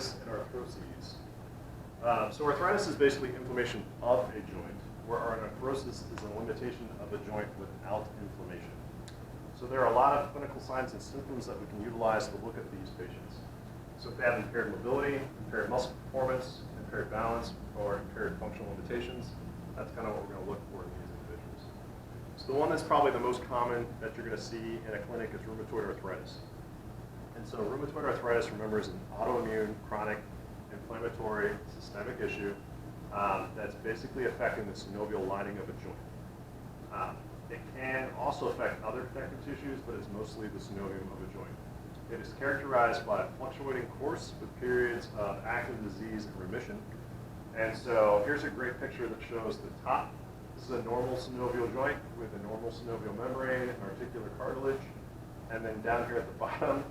arthritis and arthroses. So arthritis is basically inflammation of a joint, where arthrosis is a limitation of a joint without inflammation. So there are a lot of clinical signs and symptoms that we can utilize to look at these patients. So if they have impaired mobility, impaired muscle performance, impaired balance, or impaired functional limitations, that's kind of what we're going to look for in these individuals. So the one that's probably the most common that you're going to see in a clinic is rheumatoid arthritis. And so rheumatoid arthritis, remember, is an autoimmune, chronic, inflammatory, systemic issue that's basically affecting the synovial lining of a joint. It can also affect other connective tissues, but it's mostly the synovium of a joint. It is characterized by a fluctuating course with periods of active disease and remission. And so here's a great picture that shows the top. This is a normal synovial joint with a normal synovial membrane and articular cartilage. And then down here at the bottom,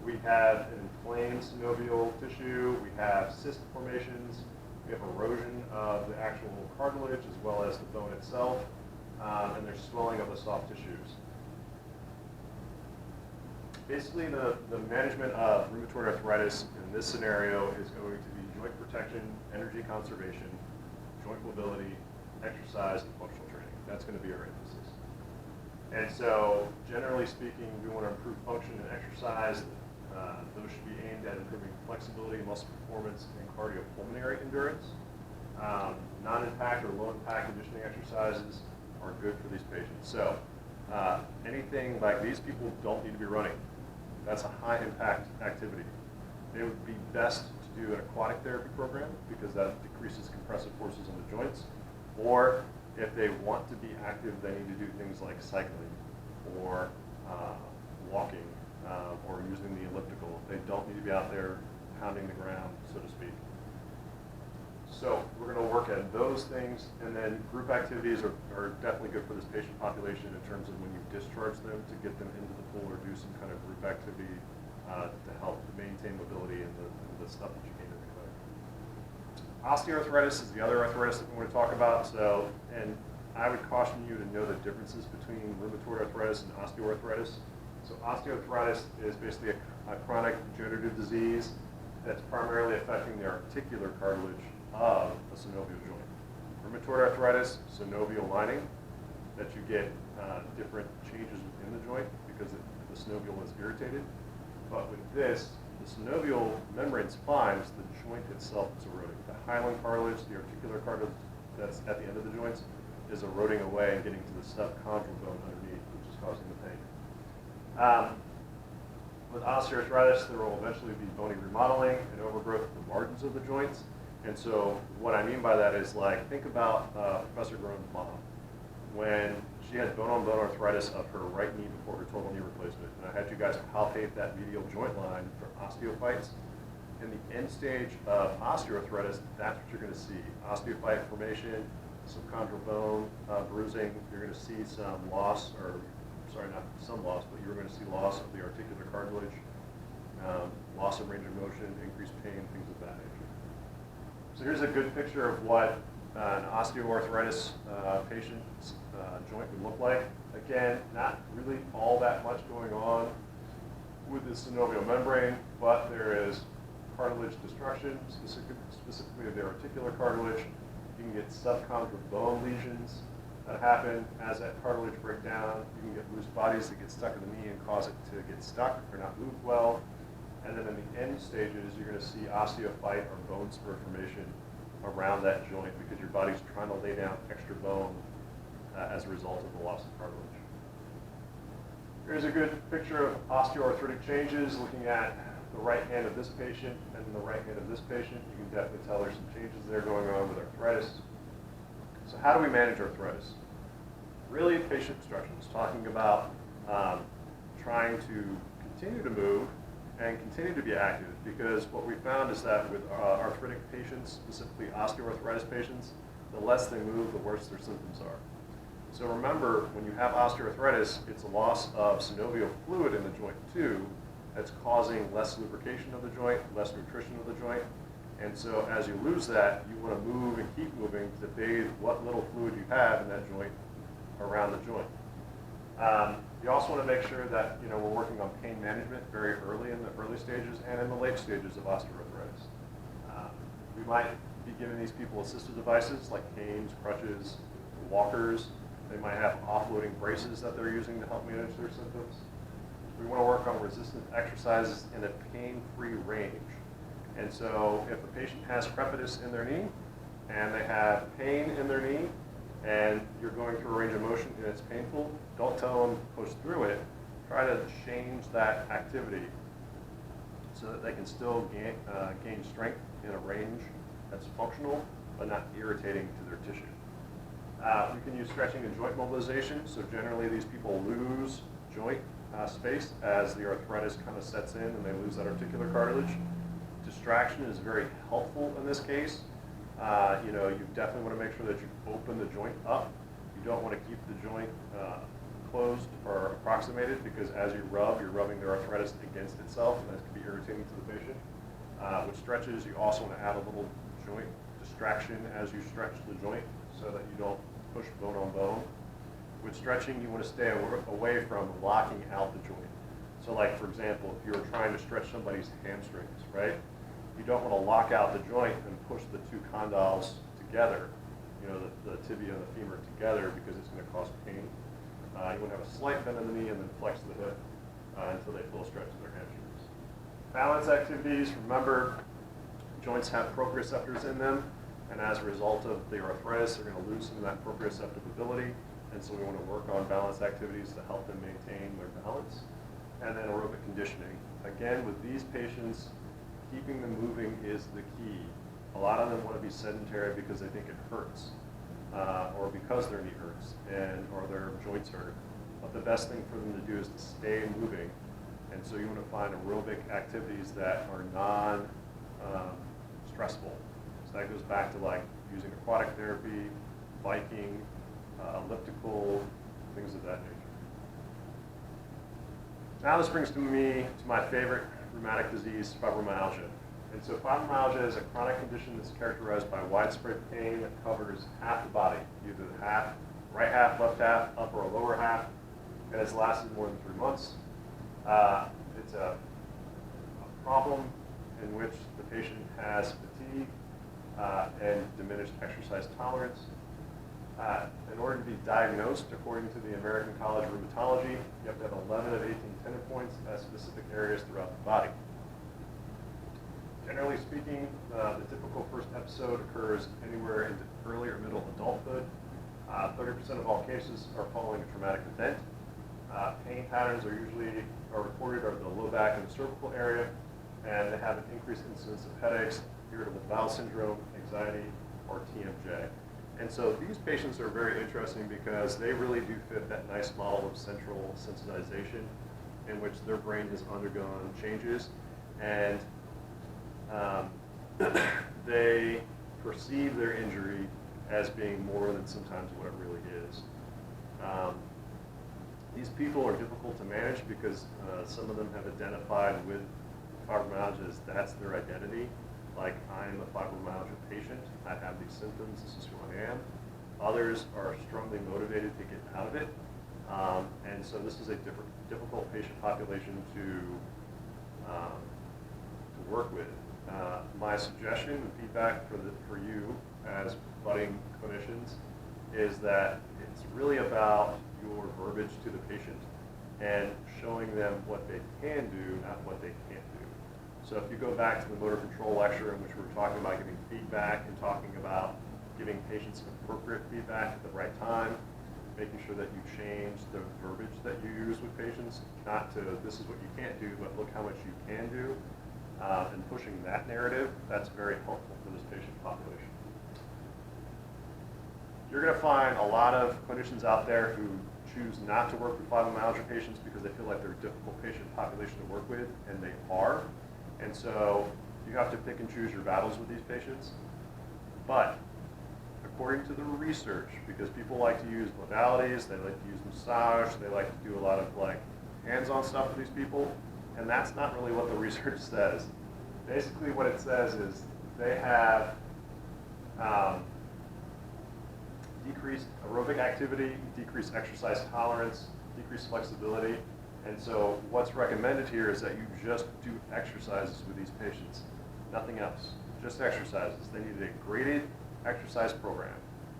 we have an inflamed synovial tissue. We have cyst formations. We have erosion of the actual cartilage as well as the bone itself. And there's swelling of the soft tissues. Basically, the management of rheumatoid arthritis in this scenario is going to be joint protection, energy conservation, joint mobility, exercise, and functional training. That's going to be our emphasis. And so, generally speaking, we want to improve function and exercise. Those should be aimed at improving flexibility, muscle performance, and cardiopulmonary endurance. Non-impact or low-impact conditioning exercises are good for these patients. So, anything like these people don't need to be running. That's a high impact activity. It would be best to do an aquatic therapy program because that decreases compressive forces on the joints. Or if they want to be active, they need to do things like cycling or walking or using the elliptical. They don't need to be out there pounding the ground, so to speak. So we're going to work at those things, and then group activities are definitely good for this patient population in terms of when you discharge them to get them into the pool or do some kind of group activity to help maintain mobility and the stuff that you gain in the clinic. Osteoarthritis is the other arthritis that we want to talk about. So, and I would caution you to know the differences between rheumatoid arthritis and osteoarthritis. So osteoarthritis is basically a chronic degenerative disease that's primarily affecting the articular cartilage of a synovial joint. Rheumatoid arthritis, synovial lining, that you get different changes within the joint because the synovial is irritated. But with this, the synovial membrane spines, the joint itself is eroding. The hyaline cartilage, the articular cartilage that's at the end of the joints, is eroding away and getting to the subchondral bone underneath, which is causing the pain. With osteoarthritis, there will eventually be bony remodeling and overgrowth of the margins of the joints. And so what I mean by that is, like, think about Professor Groen's mom. When she had bone-on-bone arthritis of her right knee before her total knee replacement, and I had you guys palpate that medial joint line for osteophytes. In the end stage of osteoarthritis, that's what you're going to see. Osteophyte formation, subchondral bone bruising. You're going to see some loss, or sorry, not some loss, but you're going to see loss of the articular cartilage, loss of range of motion, increased pain, things of that nature. So here's a good picture of what an osteoarthritis patient's joint would look like. Again, not really all that much going on with the synovial membrane, but there is cartilage destruction, specifically of the articular cartilage. You can get subchondral bone lesions that happen as that cartilage breaks down. You can get loose bodies that get stuck in the knee and cause it to get stuck or not move well. And then in the end stages, you're going to see osteophyte or bone spur formation around that joint because your body's trying to lay down extra bone as a result of the loss of cartilage. Here's a good picture of osteoarthritic changes, looking at the right hand of this patient and the right hand of this patient. You can definitely tell there's some changes there going on with arthritis. So how do we manage arthritis? Really, patient instructions, talking about trying to continue to move and continue to be active, because what we found is that with arthritic patients, specifically osteoarthritis patients, the less they move, the worse their symptoms are. So remember, when you have osteoarthritis, it's a loss of synovial fluid in the joint too that's causing less lubrication of the joint, less nutrition of the joint. And so as you lose that, you want to move and keep moving to bathe what little fluid you have in that joint around the joint. You also want to make sure that we're working on pain management very early in the early stages and in the late stages of osteoarthritis. We might be giving these people assistive devices like canes, crutches, walkers. They might have offloading braces that they're using to help manage their symptoms. We want to work on resistant exercises in a pain-free range. And so if a patient has crepitus in their knee and they have pain in their knee and you're going through a range of motion and it's painful, don't tell them to push through it. Try to change that activity so that they can still gain strength in a range that's functional but not irritating to their tissue. We can use stretching and joint mobilization. So generally these people lose joint space as the arthritis kind of sets in and they lose that articular cartilage. Distraction is very helpful in this case. You definitely want to make sure that you open the joint up. You don't want to keep the joint closed or approximated, because as you rub, you're rubbing the arthritis against itself, and that can be irritating to the patient. With stretches, you also want to add a little joint distraction as you stretch the joint so that you don't push bone on bone. With stretching, you want to stay away from locking out the joint. So like, for example, if you're trying to stretch somebody's hamstrings, right? You don't want to lock out the joint and push the two condyles together, the tibia and the femur together, because it's going to cause pain. You want to have a slight bend in the knee and then flex the hip until they full stretch their hamstrings. Balance activities, remember, joints have proprioceptors in them, and as a result of the arthritis, they're going to lose some of that proprioceptive ability, and so we want to work on balance activities to help them maintain their balance. And then aerobic conditioning. Again, with these patients, keeping them moving is the key. A lot of them want to be sedentary because they think it hurts, or because their knee hurts, or their joints hurt. But the best thing for them to do is to stay moving. And so you want to find aerobic activities that are non-stressful. So that goes back to like using aquatic therapy, biking, elliptical, things of that nature. Now this brings me to my favorite rheumatic disease, fibromyalgia. And so fibromyalgia is a chronic condition that's characterized by widespread pain that covers half the body, either the right half, left half, upper or lower half, and has lasted more than 3 months. It's a problem in which the patient has fatigue and diminished exercise tolerance. In order to be diagnosed, according to the American College of Rheumatology, you have to have 11 of 18 tendon points at specific areas throughout the body. Generally speaking, the typical first episode occurs anywhere into early or middle adulthood. 30% of all cases are following a traumatic event. Pain patterns are reported are the low back and the cervical area, and they have an increased incidence of headaches, irritable bowel syndrome, anxiety, or TMJ. And so these patients are very interesting because they really do fit that nice model of central sensitization in which their brain has undergone changes, and they perceive their injury as being more than sometimes what it really is. These people are difficult to manage because some of them have identified with fibromyalgia as that's their identity. Like, I am a fibromyalgia patient, I have these symptoms, this is who I am. Others are strongly motivated to get out of it. And so this is a difficult patient population to work with. My suggestion and feedback for you as budding clinicians is that it's really about your verbiage to the patient and showing them what they can do, not what they can't do. So if you go back to the motor control lecture in which we were talking about giving feedback and talking about giving patients appropriate feedback at the right time, making sure that you change the verbiage that you use with patients, not to this is what you can't do, but look how much you can do, and pushing that narrative, that's very helpful for this patient population. You're going to find a lot of clinicians out there who choose not to work with fibromyalgia patients because they feel like they're a difficult patient population to work with, and they are. And so you have to pick and choose your battles with these patients. But according to the research, because people like to use modalities, they like to use massage, they like to do a lot of like hands-on stuff with these people, and that's not really what the research says. Basically what it says is they have decreased aerobic activity, decreased exercise tolerance, decreased flexibility. And so what's recommended here is that you just do exercises with these patients, nothing else. just exercises. They need a graded exercise program.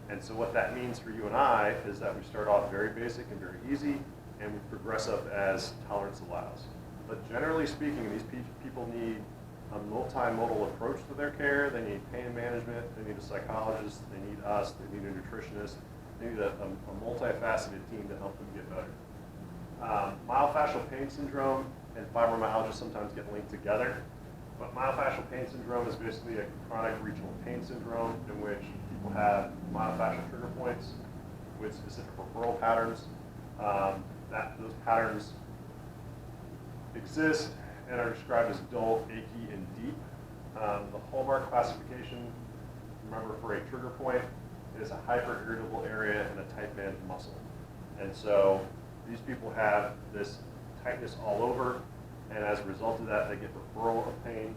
And so what that means for you and I is that we start off very basic and very easy, and we progress up as tolerance allows. But generally speaking, these people need a multimodal approach to their care. They need pain management, they need a psychologist, they need us, they need a nutritionist, they need a multifaceted team to help them get better. Myofascial pain syndrome and fibromyalgia sometimes get linked together, but myofascial pain syndrome is basically a chronic regional pain syndrome in which people have myofascial trigger points with specific referral patterns. Those patterns exist and are described as dull, achy, and deep. The hallmark classification, remember, for a trigger point is a hyper-irritable area in a tight band of muscle. And so these people have this tightness all over, and as a result of that, they get referral of pain.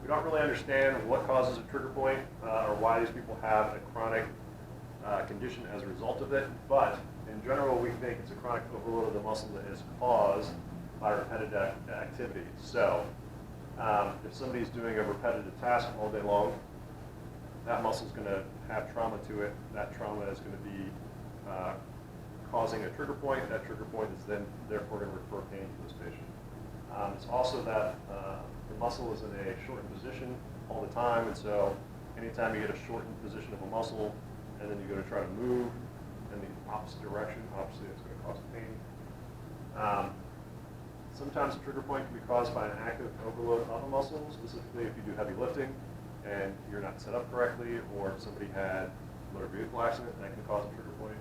We don't really understand what causes a trigger point or why these people have a chronic condition as a result of it, but in general, we think it's a chronic overload of the muscle that is caused by repetitive activity. So if somebody's doing a repetitive task all day long, that muscle is going to have trauma to it. That trauma is going to be causing a trigger point. That trigger point is then therefore going to refer pain to this patient. It's also that the muscle is in a shortened position all the time, and so anytime you get a shortened position of a muscle and then you go to try to move in the opposite direction, obviously it's going to cause pain. Sometimes a trigger point can be caused by an active overload of a muscle, specifically if you do heavy lifting and you're not set up correctly, or if somebody had a motor vehicle accident, that can cause a trigger point.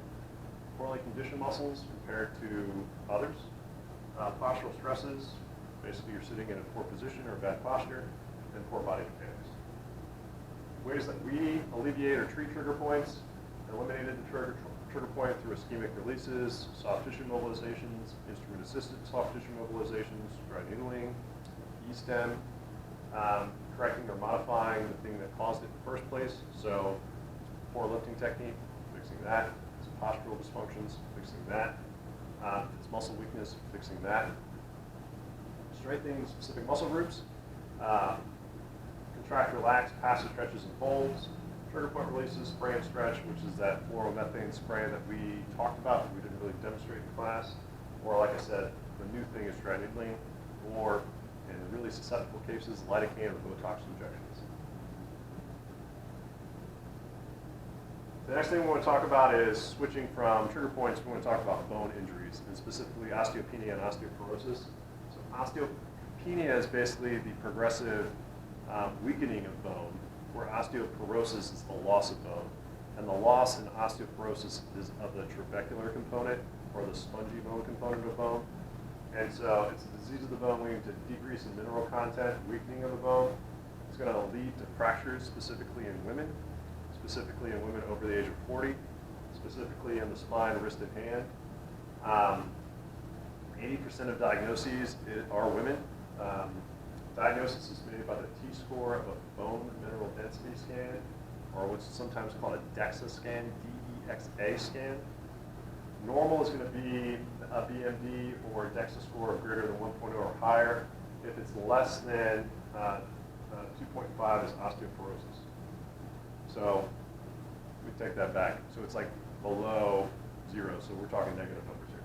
Poorly conditioned muscles compared to others. Postural stresses, basically you're sitting in a poor position or bad posture, and poor body mechanics. Ways that we alleviate or treat trigger points: eliminated the trigger point through ischemic releases, soft tissue mobilizations, instrument-assisted soft tissue mobilizations, dry needling, E-stem, correcting or modifying the thing that caused it in the first place. So poor lifting technique, fixing that. It's postural dysfunctions, fixing that. It's muscle weakness, fixing that. Strengthening specific muscle groups. Contract, relax, passive stretches and folds. Trigger point releases, spray and stretch, which is that fluoromethane spray that we talked about, but we didn't really demonstrate in class. Or like I said, the new thing is dry needling, or in really susceptible cases, lidocaine or Botox injections. The next thing we want to talk about is switching from trigger points. We want to talk about bone injuries, and specifically osteopenia and osteoporosis. So osteopenia is basically the progressive weakening of bone, where osteoporosis is the loss of bone. And the loss in osteoporosis is of the trabecular component, or the spongy bone component of bone. And so it's a disease of the bone leading to decrease in mineral content, weakening of the bone. It's going to lead to fractures, specifically in women over the age of 40, specifically in the spine, wrist, and hand. 80% of diagnoses are women. Diagnosis is made by the T-score of a bone mineral density scan, or what's sometimes called a DEXA scan, D-E-X-A scan. Normal is going to be a BMD or a DEXA score of greater than 1.0 or higher. If it's less than 2.5 is osteoporosis. So we take that back. So it's like below 0, so we're talking negative numbers here.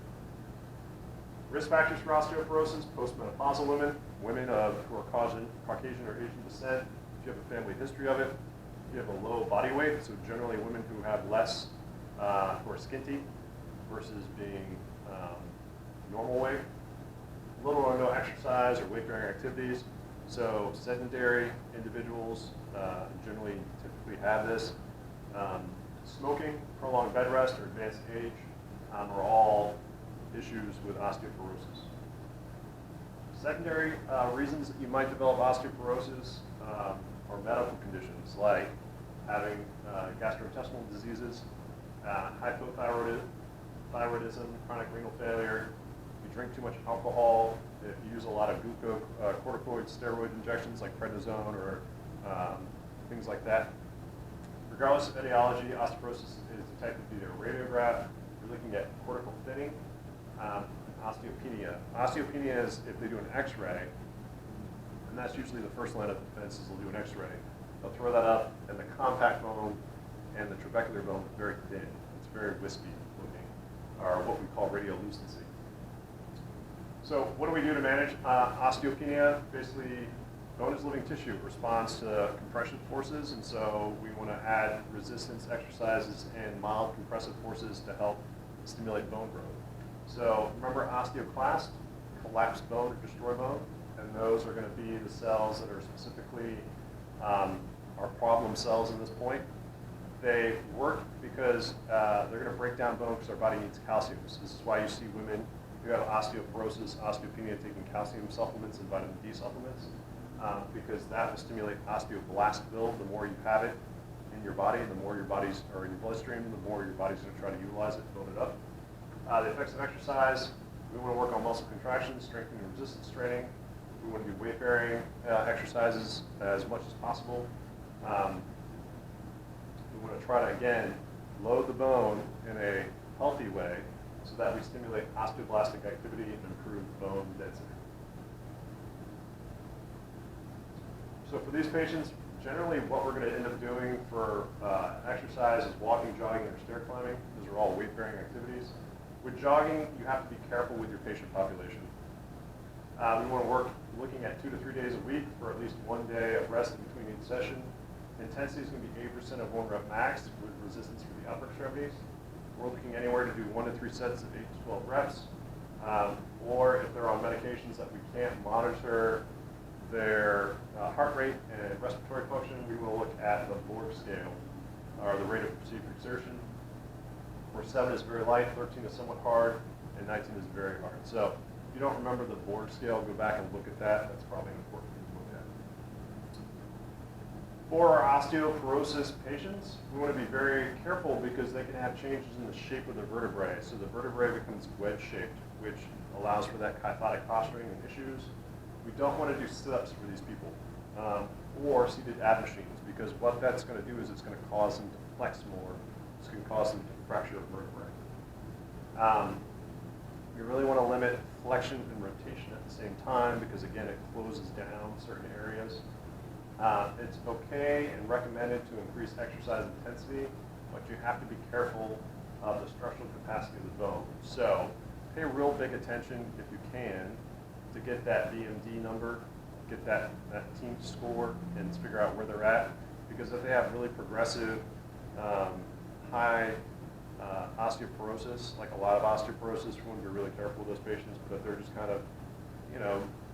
Risk factors for osteoporosis: postmenopausal women, women who are Caucasian or Asian descent, if you have a family history of it, if you have a low body weight, so generally women who have less, who are skinty versus being normal weight, little or no exercise or weight-bearing activities. So sedentary individuals generally typically have this. Smoking, prolonged bed rest, or advanced age are all issues with osteoporosis. Secondary reasons that you might develop osteoporosis are medical conditions like having gastrointestinal diseases, hypothyroidism, chronic renal failure, if you drink too much alcohol, if you use a lot of glucocorticoid steroid injections like prednisone or things like that. Regardless of etiology, osteoporosis is detected via a radiograph. You're looking at cortical thinning. Osteopenia. Osteopenia is if they do an x-ray, and and that's usually the first line of defense is they'll do an x-ray. They'll throw that up, and the compact bone and the trabecular bone is very thin. It's very wispy looking, or what we call radiolucency. So what do we do to manage osteopenia? Basically, bone is living tissue. It responds to compression forces, and so we want to add resistance exercises and mild compressive forces to help stimulate bone growth. So remember osteoclast, collapsed bone or destroyed bone, and those are going to be the cells that are specifically our problem cells in this point. They work because they're going to break down bone because our body needs calcium. So this is why you see women who have osteoporosis, osteopenia taking calcium supplements and vitamin D supplements, because that will stimulate osteoblast build. The more you have it in your body, the more your body's, or in your bloodstream, the more your body's going to try to utilize it, build it up. The effects of exercise, we want to work on muscle contraction, strengthening and resistance training. We want to do weight-bearing exercises as much as possible. We want to try to, again, load the bone in a healthy way so that we stimulate osteoblastic activity and improve bone density. So for these patients, generally what we're going to end up doing for exercise is walking, jogging, or stair climbing. Those are all weight-bearing activities. With jogging, you have to be careful with your patient population. We want to work looking at 2 to 3 days a week for at least 1 day of rest in between each session. Intensity is going to be 8% of 1 rep max with resistance for the upper extremities. We're looking anywhere to do 1 to 3 sets of 8 to 12 reps. Or if they're on medications that we can't monitor their heart rate and respiratory function, we will look at the Borg scale, or the rate of perceived exertion, where 7 is very light, 13 is somewhat hard, and 19 is very hard. So if you don't remember the Borg scale, go back and look at that. That's probably an important thing to look at. For our osteoporosis patients, we want to be very careful because they can have changes in the shape of the vertebrae. So the vertebrae becomes wedge-shaped, which allows for that kyphotic posturing and issues. We don't want to do sit-ups for these people or seated ab machines, because what that's going to do is it's going to cause them to flex more. It's going to cause them to fracture a vertebrae. You really want to limit flexion and rotation at the same time because, again, it closes down certain areas. It's okay and recommended to increase exercise intensity, but you have to be careful of the structural capacity of the bone. So pay real big attention, if you can, to get that BMD number, get that team score, and figure out where they're at. Because if they have really progressive, high osteoporosis, like a lot of osteoporosis, we want to be really careful with those patients. But if they're just kind of,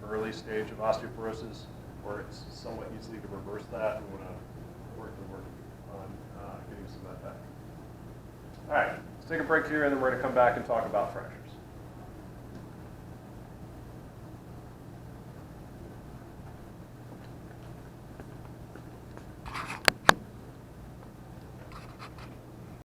early stage of osteoporosis, or it's somewhat easily to reverse that, we want to work on getting some of that back. All right, let's take a break here, and then we're going to come back and talk about fracture.